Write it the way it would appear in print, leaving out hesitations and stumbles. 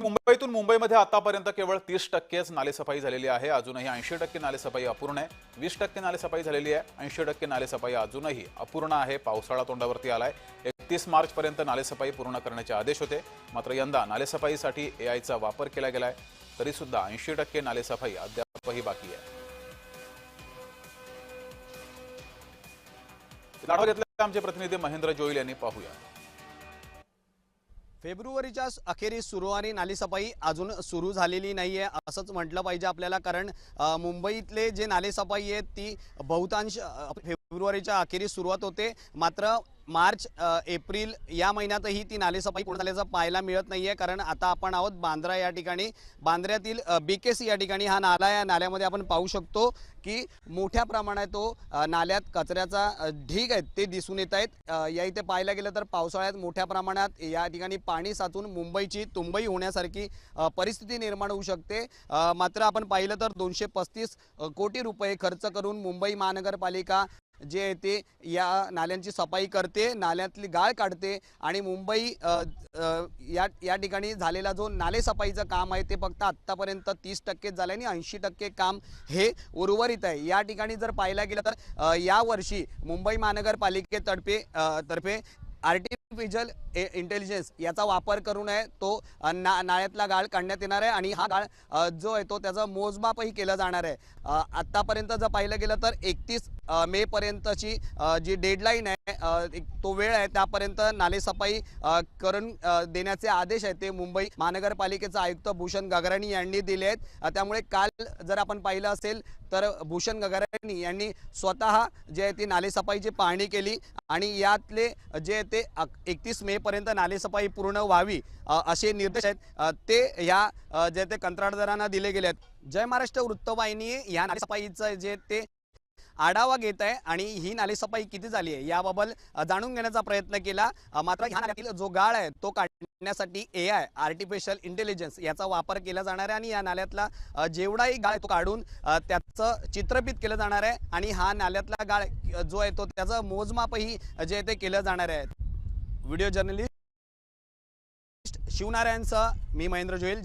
मुंबईतून मुंबईमध्ये आतापर्यंत केवळ 30%च नालेसफाई झालेली आहे। अजूनही 80% नालेसफाई अपूर्ण आहे। 20% नालेसफाई झालेली आहे। 80% नालेसफाई अजूनही अपूर्ण आहे। पावसाळा तोंडावरती आलाय। 31 मार्च पर्यंत नालेसफाई पूर्ण करण्याचे आदेश होते। मात्र यंदा नालेसफाईसाठी एआयचा वापर केला गेलाय। तरी सुद्धा 80% नालेसफाई अद्यापही बाकी आहे। आढावा घेतला आमचे प्रतिनिधी महेंद्र जोईल यांनी, पाहूया। फेब्रुवारीच्या अखेरीस सुरुवारी नालेसफाई अजून सुरू झालेली नाहीये असंच म्हटलं पाहिजे आपल्याला, कारण मुंबईतले जे नालेसफाई आहेत ती बहुतांश फेब्रुवारीच्या अखेरीस सुरुवात होते। मात्र मार्च एप्रिल या महिन्यातही ती नालेसफाई पूर्ण झाल्याचं पाहायला मिळत नाहीये, कारण आता आपण आहोत बांद्रा या ठिकाणी। बांद्र्यातील बीकेसी या ठिकाणी हा नाला आहे। या नाल्यामध्ये आपण पाहू शकतो की मोठ्या प्रमाणात तो नाल्यात कचऱ्याचा ढीग आहेत ते दिसून येत आहेत। या इथे पाहायला गेलं तर पावसाळ्यात मोठ्या प्रमाणात या ठिकाणी पाणी साचून मुंबईची तुंबई होण्यासारखी परिस्थिती निर्माण होऊ शकते। मात्र आपण पाहिलं तर 235 कोटी रुपये खर्च करून मुंबई महानगरपालिका जे ते या नाल्यांची सफाई करते, नाल्यातली गाळ काढते आणि मुंबई या ठिकाणी झालेला जो नालेसफाईचं काम आहे ते फक्त आत्तापर्यंत 30% झालं आणि 80% काम हे उर्वरित आहे। या ठिकाणी जर पाहायला गेलं तर या वर्षी मुंबई महानगरपालिकेतर्फे आर्टिफिशियल इंटेलिजन्स याचा वापर करून आहे तो नाळ्यातला गाळ काढण्यात येणार आहे आणि हा गाळ जो आहे तो त्याचं मोजमापही केलं जाणार आहे। आत्तापर्यंत जर पाहिलं गेलं तर 31 मे पर्यंतची जी डेडलाईन आहे तो वेळ आहे, त्यापर्यंत नालेसफाई करून देण्याचे आदेश आहेत ते मुंबई महानगरपालिकेचे आयुक्त भूषण गगराणी यांनी दिले आहेत। त्यामुळे काल जर आपण पाहिलं असेल तर भूषण गगराणी यांनी स्वतः जे आहे ती नालेसफाईची पाहणी केली आणि यातले जे ते 31 मे पर्यंत नालेसफाई पूर्ण व्हावी असे निर्देश आहेत ते या जे ते कंत्राटदारांना दिले गेले आहेत। जय महाराष्ट्र वृत्तवाहिनी या नालेसफाईचं जे ते आढावा घेत आहे आणि ही नालेसफाई किती झाली आहे याबाबत जाणून घेण्याचा प्रयत्न केला। मात्र ह्या नाल्यातील जो गाळ आहे तो काढण्यासाठी एआय आर्टिफिशियल इंटेलिजन्स याचा वापर केला जाणार आहे आणि या नाल्यातला जेवढाही गाळ तो काढून त्याचं चित्रपित केलं जाणार आहे आणि हा नाल्यातला गाळ जो आहे तो त्याचं मोजमापही जे ते केलं जाणार आहे। व्हिडिओ जर्नलिस्ट शिवनारायणसह मी महेंद्र जोईल।